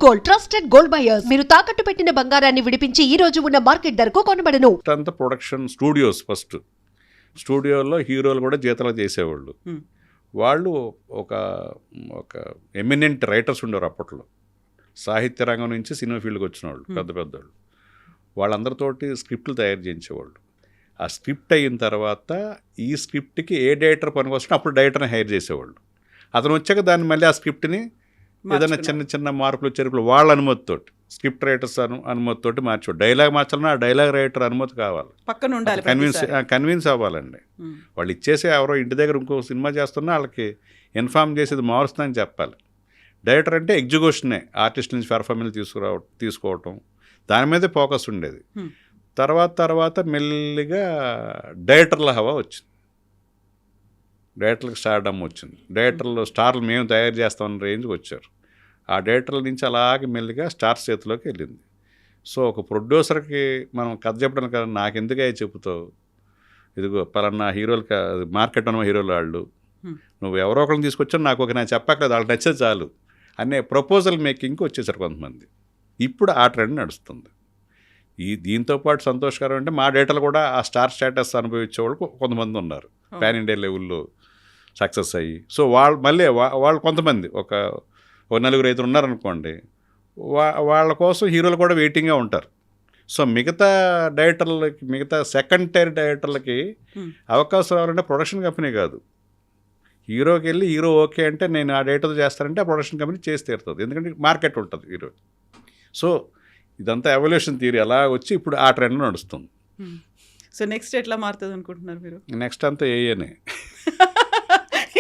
Gold, trusted gold buyers. మీరు తాకట్టు పెట్టిన బంగారాన్ని విడిపించి ఈ రోజు ఉన్న మార్కెట్ ధరకు కొనబడను. అంతా ప్రొడక్షన్ స్టూడియోస్. ఫస్ట్ స్టూడియోలో హీరోలు కూడా జీతాలు చేసేవాళ్ళు. వాళ్ళు ఒక ఒక ఎమినెంట్ రైటర్స్ ఉండేవారు అప్పట్లో. సాహిత్య రంగం నుంచి సినిమా ఫీల్డ్కి వచ్చిన వాళ్ళు పెద్ద పెద్దవాళ్ళు. వాళ్ళందరితోటి స్క్రిప్ట్లు తయారు చేయించేవాళ్ళు. ఆ స్క్రిప్ట్ అయిన తర్వాత ఈ స్క్రిప్ట్కి ఏ డైరెక్టర్ పనికి వస్తుంటే అప్పుడు డైరెక్టర్ని హైర్ చేసేవాళ్ళు. అతను వచ్చాక దాన్ని మళ్ళీ ఆ స్క్రిప్ట్ని ఏదైనా చిన్న చిన్న మార్పులు చెరుపులు వాళ్ళ అనుమతితోటి, స్క్రిప్ట్ రైటర్స్ అనుమతితోటి మార్చేవాడు. డైలాగ్ మార్చాలన్నా ఆ డైలాగ్ రైటర్ అనుమతి కావాలి, పక్కన ఉండాలి, కన్విన్స్ అవ్వాలండి. వాళ్ళు ఇచ్చేసి ఎవరో ఇంటి దగ్గర ఇంకో సినిమా చేస్తున్నా వాళ్ళకి ఇన్ఫార్మ్ చేసేది మారుస్తుందని చెప్పాలి. డైరెక్టర్ అంటే ఎగ్జిక్యూషనే, ఆర్టిస్ట్ నుంచి పెర్ఫార్మెన్స్ తీసుకోవటం, దాని మీదే ఫోకస్ ఉండేది. తర్వాత మెల్లిగా డైరెక్టర్ల హవా వచ్చింది, డైరెక్టర్లకు స్టార్డమ్ వచ్చింది. డైరెక్టర్లు స్టార్లు మేము తయారు చేస్తామన్న రేంజ్కి వచ్చారు. ఆ డైరెక్టర్ల నుంచి అలాగే మెల్లిగా స్టార్స్ చేతిలోకి వెళ్ళింది. సో ఒక ప్రొడ్యూసర్కి మనం కథ చెప్పడం కదా, నాకెందుకు అవి చెబుతావు, ఇదిగో పలానా హీరోలకి మార్కెట్ ఉన్న హీరోలు వాళ్ళు, నువ్వు ఎవరో ఒకరిని తీసుకొచ్చా నాకు నాకు చెప్పక్కలేదు, వాళ్ళకి నచ్చేది చాలు అనే ప్రపోజల్ మేకింగ్కి వచ్చేసారు కొంతమంది. ఇప్పుడు ఆ ట్రెండ్ నడుస్తుంది. దీంతోపాటు సంతోషకరం అంటే మా డేటాలు కూడా ఆ స్టార్ స్టేటస్ అనుభవించే వాళ్ళు కొంతమంది ఉన్నారు, పాన్ ఇండియా లెవెల్లో సక్సెస్ అయ్యి. సో వాళ్ళు కొంతమంది ఒక 4-5 ఉన్నారనుకోండి, వాళ్ళ కోసం హీరోలు కూడా వెయిటింగ్గా ఉంటారు. సో మిగతా డైరెక్టర్లకి, మిగతా సెకండ్ టైర్ డైరెక్టర్లకి అవకాశం రావాలంటే ప్రొడక్షన్ కంపెనీ కాదు, హీరోకి వెళ్ళి హీరో ఓకే అంటే నేను ఆ డైరెక్టర్ చేస్తానంటే ఆ ప్రొడక్షన్ కంపెనీ చేసి తీరుతుంది, ఎందుకంటే మార్కెట్ ఉంటుంది హీరో. సో ఇదంతా ఎవల్యూషన్ థియరీ అలా వచ్చి ఇప్పుడు ఆ ట్రెండ్ నడుస్తుంది. సో నెక్స్ట్ ఎట్లా మారుతుంది అనుకుంటున్నారు మీరు? నెక్స్ట్ అంతా ఏఏనే.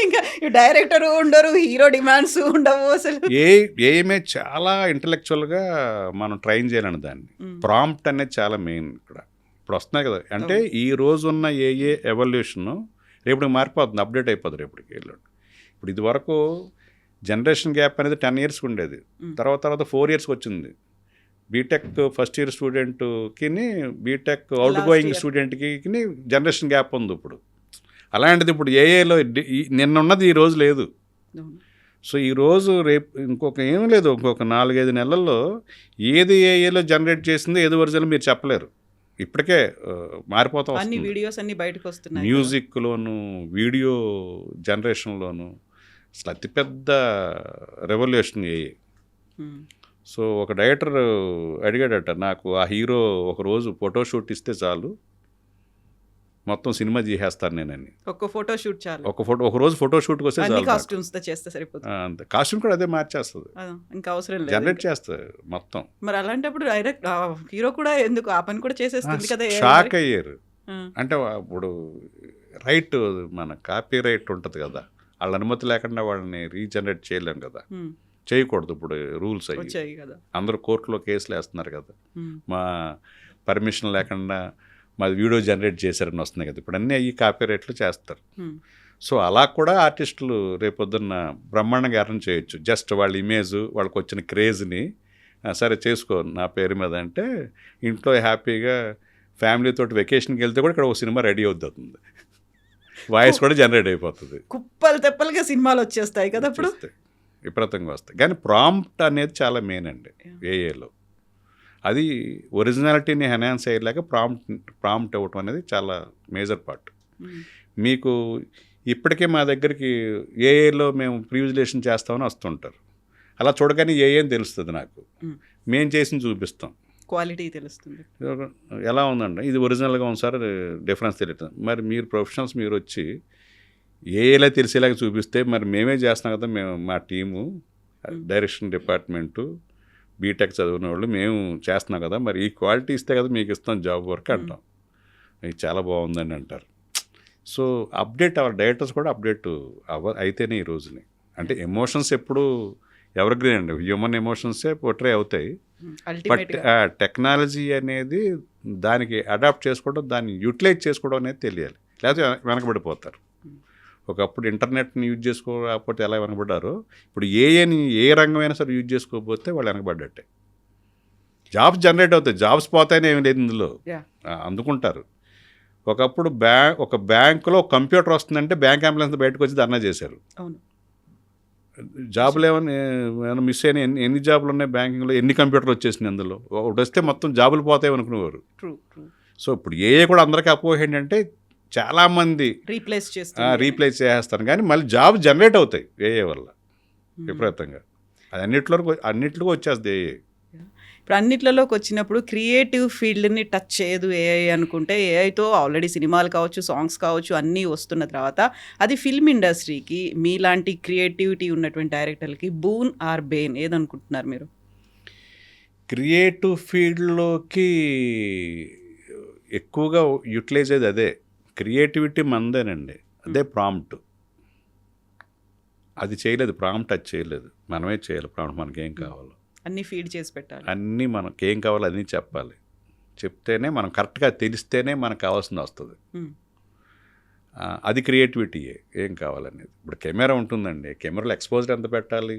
ఇంకా డైరెక్టర్ ఉండరు, హీరో డిమాండ్స్ ఉండవు అసలు. ఏమే చాలా ఇంటలెక్చువల్గా మనం ట్రైన్ చేయాలని దాన్ని. ప్రాంప్ట్ అనేది చాలా మెయిన్ ఇక్కడ. ఇప్పుడు వస్తున్నాయి కదా, అంటే ఈ రోజు ఉన్న ఏఏ ఎవల్యూషన్ రేపటికి మారిపోతుంది, అప్డేట్ అయిపోతుంది రేపటికి వెళ్ళాడు. ఇప్పుడు ఇది వరకు జనరేషన్ గ్యాప్ అనేది 10 years ఉండేది, తర్వాత 4 years వచ్చింది. బీటెక్ ఫస్ట్ ఇయర్ స్టూడెంట్కి బీటెక్ అవుట్ గోయింగ్ స్టూడెంట్కి జనరేషన్ గ్యాప్ ఉంది ఇప్పుడు. అలాంటిది ఇప్పుడు ఏఏలో నిన్న ఉన్నది ఈ రోజు లేదు. సో ఈరోజు రేపు ఏం లేదు, ఇంకొక 4-5 నెలల్లో ఏది ఏఏలో జనరేట్ చేసిందో ఏది ఒరిజినల్ మీరు చెప్పలేరు. ఇప్పటికే మారిపోతాం, అన్ని వీడియోస్ అన్ని బయటకు వస్తున్నాయి, మ్యూజిక్లోను వీడియో జనరేషన్లోను. అసలు అతిపెద్ద రెవల్యూషన్ ఏఏ. సో ఒక డైరెక్టర్ అడిగాడట, నాకు ఆ హీరో ఒకరోజు ఫోటోషూట్ ఇస్తే చాలు మొత్తం సినిమా చేసేస్తాను నేనని. ఒక ఫోటోషూట్ చాలు, ఒకరోజు ఫోటోషూట్కి వస్తే చాలు, కాస్ట్యూమ్స్తో చేస్తే సరిపోతుంది. అంతే, కాస్ట్యూమ్ కూడా అదే మార్చేస్తుంది, ఇంకా అవసరం లేదు, జనరేట్ చేస్తుంది మొత్తం. మరి అలాంటప్పుడు డైరెక్ట్ హీరో కూడా ఎందుకు ఆ పని కూడా చేసేస్తుంది కదా. షాక్ అయ్యారు. అంటే ఇప్పుడు రైట్, మన కాపీ రైట్ ఉంటుంది కదా, వాళ్ళ అనుమతి లేకుండా వాళ్ళని రీజనరేట్ చేయలేం కదా, చేయకూడదు. ఇప్పుడు రూల్స్ అయ్యి కదా, అందరూ కోర్టులో కేసులు వేస్తున్నారు కదా, మా పర్మిషన్ లేకుండా మాది వీడియో జనరేట్ చేశారని వస్తున్నాయి కదా, ఇప్పుడు అన్నీ అయ్యి కాపీ రైట్లు చేస్తారు. సో అలా కూడా ఆర్టిస్టులు రేపొద్దున్న బ్రహ్మాండంగా ఎర్న్ చేయొచ్చు. జస్ట్ వాళ్ళ ఇమేజ్, వాళ్ళకి వచ్చిన క్రేజ్ని సరే చేసుకో నా పేరు మీద అంటే ఇంట్లో హ్యాపీగా ఫ్యామిలీతో వెకేషన్కి వెళ్తే కూడా ఇక్కడ ఒక సినిమా రెడీ అవుతుంది, వాయిస్ కూడా జనరేట్ అయిపోతుంది, కుప్పలు తెప్పలుగా సినిమాలు వచ్చేస్తాయి కదా అప్పుడు, విపరీతంగా వస్తాయి. కానీ ప్రాంప్ట్ అనేది చాలా మెయిన్ అండి ఏఏలో. అది ఒరిజినాలిటీని ఎన్హాన్స్ అయ్యేలాగా ప్రాంప్ట్ ఇవ్వటం అనేది చాలా మేజర్ పార్ట్. మీకు ఇప్పటికే మా దగ్గరికి ఏఏలో మేము ప్రీవిజులేషన్ చేస్తామని వస్తుంటారు, అలా చూడగానే ఏఏ అని తెలుస్తుంది నాకు, మేము చేసి చూపిస్తాం, క్వాలిటీ తెలుస్తుంది, ఎలా ఉందండి ఇది ఒరిజినల్గా ఉంది సార్, డిఫరెన్స్ తెలియదు. మరి మీరు ప్రొఫెషనల్స్ మీరు వచ్చి ఏలా తెలిసేలాగా చూపిస్తే మరి మేమే చేస్తున్నాం కదా, మేము మా టీము డైరెక్షన్ డిపార్ట్మెంటు బీటెక్ చదివిన వాళ్ళు మేము చేస్తున్నాం కదా, మరి ఈ క్వాలిటీ ఇస్తే కదా మీకు ఇస్తాం జాబ్ వర్క్ అంటాం, ఇది చాలా బాగుందని అంటారు. సో అప్డేట్ అవ్వాలి, డైరెక్టర్స్ కూడా అప్డేట్ అయితేనే ఈ రోజుని. అంటే ఎమోషన్స్ ఎప్పుడు ఎవర్ గ్రీన్ అండి, హ్యూమన్ ఎమోషన్సే పోర్ట్రే అవుతాయి, బట్ టెక్నాలజీ అనేది దానికి అడాప్ట్ చేసుకోవడం, దాన్ని యూటిలైజ్ చేసుకోవడం అనేది తెలియాలి, లేకపోతే వెనకబడిపోతారు. ఒకప్పుడు ఇంటర్నెట్ని యూజ్ చేసుకోకపోతే ఎలా వెనకబడ్డారో ఇప్పుడు ఏఏని ఏ రంగమైనా సరే యూజ్ చేసుకోకపోతే వాళ్ళు వెనకబడ్డట్టే. జాబ్స్ జనరేట్ అవుతాయి, జాబ్స్ పోతాయని ఏమి లేదు ఇందులో, అందుకుంటారు. ఒకప్పుడు ఒక బ్యాంకులో కంప్యూటర్ వస్తుందంటే బ్యాంక్ అంబులెన్స్ బయటకు వచ్చి ధర్నా చేశారు, జాబులు ఏమైనా మిస్ అయినా ఎన్ని జాబులు ఉన్నాయి బ్యాంకింగ్లో, ఎన్ని కంప్యూటర్లు వచ్చేసినాయి అందులో, ఒకటి వస్తే మొత్తం జాబులు పోతాయి అనుకునేవారు. True true. సో ఇప్పుడు ఏఏ కూడా అందరికీ అపోహ ఏంటంటే చాలామంది రీప్లేస్ చేస్తుంది. రీప్లేస్ చేసేస్తాను, కానీ మళ్ళీ జాబ్ జనరేట్ అవుతాయి ఏఏ వల్ల విపరీతంగా. అది అన్నిట్లో వచ్చేస్తుంది ఏఏ. ఇప్పుడు అన్నిట్లలోకి వచ్చినప్పుడు క్రియేటివ్ ఫీల్డ్ని టచ్ చేయదు ఏఐ అనుకుంటే, ఏఐతో ఆల్రెడీ సినిమాలు కావచ్చు, సాంగ్స్ కావచ్చు, అన్నీ వస్తున్న తర్వాత అది ఫిల్మ్ ఇండస్ట్రీకి, మీలాంటి క్రియేటివిటీ ఉన్నటువంటి డైరెక్టర్లకి బూన్ ఆర్ బెయిన్ ఏదనుకుంటున్నారు మీరు? క్రియేటివ్ ఫీల్డ్లోకి ఎక్కువగా యూటిలైజ్ అయ్యేది అదే. క్రియేటివిటీ మనదేనండి, అదే ప్రాంప్ట్. అది చేయలేదు, ప్రాంప్ట్ అది చేయలేదు, మనమే చేయాలి. ప్రాంప్ట్ మనకేం కావాలో అన్నీ ఫీడ్ చేసి పెట్టాలి, అన్నీ మనకి ఏం కావాలో అన్నీ చెప్పాలి. చెప్తేనే మనం కరెక్ట్గా తెలిస్తేనే మనకు కావాల్సింది వస్తుంది. అది క్రియేటివిటీయే, ఏం కావాలనేది. ఇప్పుడు కెమెరా ఉంటుందండి, కెమెరాలో ఎక్స్పోజర్ ఎంత పెట్టాలి,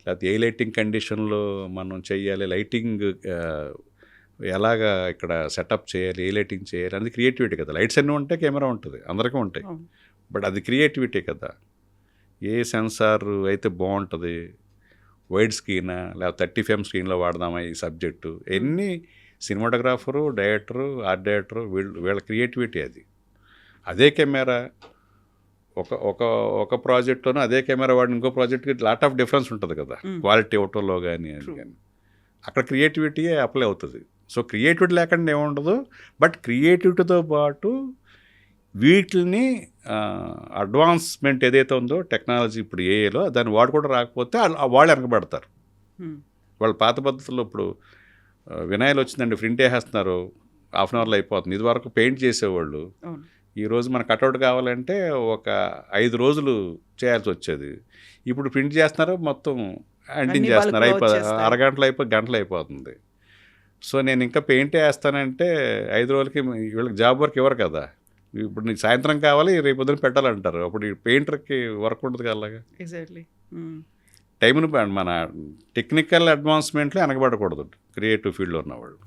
లేకపోతే ఏ లైటింగ్ కండిషన్లో మనం చెయ్యాలి, లైటింగ్ ఎలాగా ఇక్కడ సెటప్ చేయాలి, ఏ లైటింగ్ చేయాలి, అది క్రియేటివిటీ కదా. లైట్స్ అన్నీ ఉంటే కెమెరా ఉంటుంది, అందరికీ ఉంటాయి, బట్ అది క్రియేటివిటీ కదా. ఏ సెన్సార్ అయితే బాగుంటుంది, వైడ్ స్క్రీనా లేకపోతే 30 FM స్క్రీన్లో వాడదామా ఈ సబ్జెక్టు, ఎన్ని సినిమాటోగ్రాఫరు, డైరెక్టరు, ఆర్ట్ డైరెక్టరు వీళ్ళ క్రియేటివిటీ అది. అదే కెమెరా ఒక ప్రాజెక్ట్లోనూ అదే కెమెరా వాడిన ఇంకో ప్రాజెక్ట్కి లాట్ ఆఫ్ డిఫరెన్స్ ఉంటుంది కదా, క్వాలిటీ ఇవ్వటంలో కానీ అది కానీ. అక్కడ క్రియేటివిటీయే అప్లై అవుతుంది. సో క్రియేటివిటీ లేకుండా ఏముండదు, బట్ క్రియేటివిటీతో పాటు వీటిని అడ్వాన్స్మెంట్ ఏదైతే ఉందో టెక్నాలజీ ఇప్పుడు ఏఏలో దాన్ని వాడుకోవడం రాకపోతే వాళ్ళు వెనకబడతారు. వాళ్ళ పాత పద్ధతుల్లో ఇప్పుడు వినాయలు వచ్చిందండి, ప్రింట్ వేసేస్తున్నారు, హాఫ్ అన్ అవర్లో అయిపోతుంది. ఇది వరకు పెయింట్ చేసేవాళ్ళు, ఈరోజు మన కట్అవుట్ కావాలంటే ఒక 5 రోజులు చేయాల్సి వచ్చేది. ఇప్పుడు ప్రింట్ చేస్తున్నారు, మొత్తం అంటింగ్ చేస్తున్నారు, అరగంటలో గంటలు అయిపోతుంది. సో నేను ఇంకా పెయింట్ వేస్తానంటే 5 రోజులకి వీళ్ళకి జాబ్ వర్క్ ఇవ్వరు కదా. ఇప్పుడు నీకు సాయంత్రం కావాలి, రేపు పొద్దున పెట్టాలంటారు. అప్పుడు ఈ పెయింటర్కి వర్క్ ఉంటుంది కదా. అలాగా ఎగ్జాక్ట్లీ టైంను మన టెక్నికల్ అడ్వాన్స్మెంట్లో వెనకబడకూడదు క్రియేటివ్ ఫీల్డ్లో ఉన్నవాళ్ళు.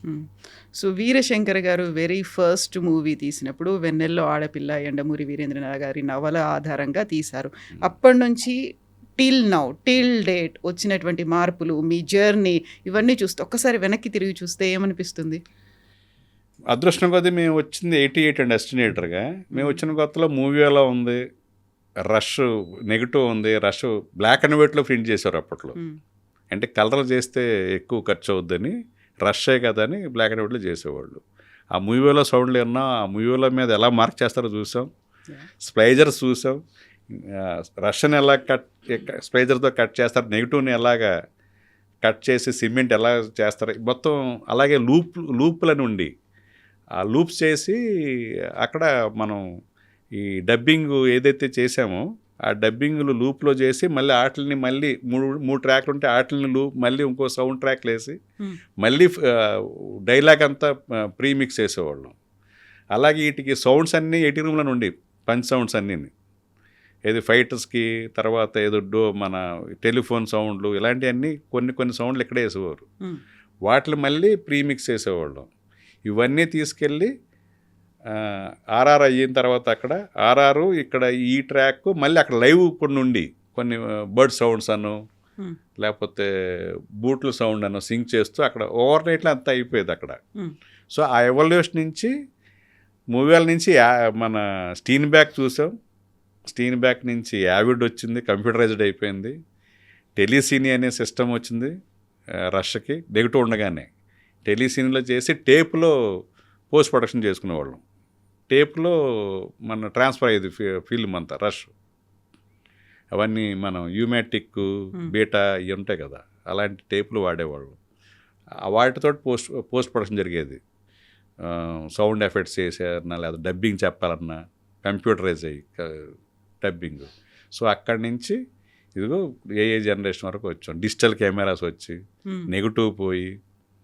సో వీరశంకర్ గారు వెరీ ఫస్ట్ మూవీ తీసినప్పుడు వెన్నెల్లో ఆడపిల్ల యండమూరి వీరేంద్రనాథ్ గారి నవల ఆధారంగా తీశారు. అప్పటి నుంచి టిల్ డేట్ వచ్చినటువంటి మార్పులు, మీ జర్నీ, ఇవన్నీ చూస్తే ఒక్కసారి వెనక్కి తిరిగి చూస్తే ఏమనిపిస్తుంది? అదృష్టం కొద్దీ మేము వచ్చింది 88 అండి ఎస్టినేటర్గా. మేము వచ్చిన కొత్తలో మూవీ ఎలా ఉంది, రష్ నెగిటివ్ ఉంది, రష్ బ్లాక్ అండ్ వైట్లో ప్రింట్ చేశారు అప్పట్లో. అంటే కలర్ చేస్తే ఎక్కువ ఖర్చు అవుద్దని, రషే కదా అని బ్లాక్ అండ్ వైట్లో చేసేవాళ్ళు. ఆ మూవీలో సౌండ్లు విన్నాం, ఆ మూవీల మీద ఎలా మార్క్ చేస్తారో చూసాం, స్ప్లైజర్స్ చూసాం, రష్ని ఎలా స్ప్లైజర్తో కట్ చేస్తారు, నెగిటివ్ని ఎలాగా కట్ చేసి సిమెంట్ ఎలా చేస్తారు, మొత్తం అలాగే లూప్లని ఉండి ఆ లూప్స్ చేసి అక్కడ మనం ఈ డబ్బింగ్ ఏదైతే చేసామో ఆ డబ్బింగ్లు లూప్లో చేసి మళ్ళీ ఆటలని మళ్ళీ మూడు ట్రాక్లు ఉంటే ఆటలని లూప్ మళ్ళీ ఇంకో సౌండ్ ట్రాక్లు వేసి మళ్ళీ డైలాగ్ అంతా ప్రీమిక్స్ చేసేవాళ్ళం. అలాగే వీటికి సౌండ్స్ అన్నీ 80 రూమ్ల నుండి పంచ్ సౌండ్స్ అన్నీ, ఏది ఫైటర్స్కి, తర్వాత ఏదో మన టెలిఫోన్ సౌండ్లు, ఇలాంటివన్నీ కొన్ని సౌండ్లు ఇక్కడే వేసేవారు. వాటిని మళ్ళీ ప్రీమిక్స్ చేసేవాళ్ళం. ఇవన్నీ తీసుకెళ్ళి ఆర్ఆర్ అయిన తర్వాత అక్కడ ఆర్ఆర్ ఇక్కడ ఈ ట్రాక్ మళ్ళీ అక్కడ లైవ్ కొన్ని బర్డ్ సౌండ్స్ అను లేకపోతే బూట్ల సౌండ్ అను సింక్ చేస్తూ అక్కడ ఓవర్ నైట్లో అంతా అయిపోయేది అక్కడ. సో ఆ ఎవల్యూషన్ నుంచి మూవీల నుంచి మన స్టీన్ బ్యాక్ చూసాం, స్టీన్ బ్యాక్ నుంచి యావిడ్ వచ్చింది, కంప్యూటరైజ్డ్ అయిపోయింది, టెలిసీనీ అనే సిస్టమ్ వచ్చింది రష్కి. నెగిటివ్ ఉండగానే టెలిసీన్లో చేసి టేప్లో పోస్ట్ ప్రొడక్షన్ చేసుకునేవాళ్ళం. టేప్లో మన ట్రాన్స్ఫర్ అయ్యేది ఫిల్మ్ అంతా రష్. అవన్నీ మనం యూమాటిక్, బీటా ఇవి ఉంటాయి కదా, అలాంటి టేపులు వాడేవాళ్ళు. వాటితో పోస్ట్ ప్రొడక్షన్ జరిగేది. సౌండ్ ఎఫెక్ట్స్ చేసారన్నా లేదా డబ్బింగ్ చెప్పాలన్నా కంప్యూటరైజ్ అయ్యి డబ్బింగ్. సో అక్కడి నుంచి ఇదిగో ఏ జనరేషన్ వరకు వచ్చాం. డిజిటల్ కెమెరాస్ వచ్చి నెగిటివ్ పోయి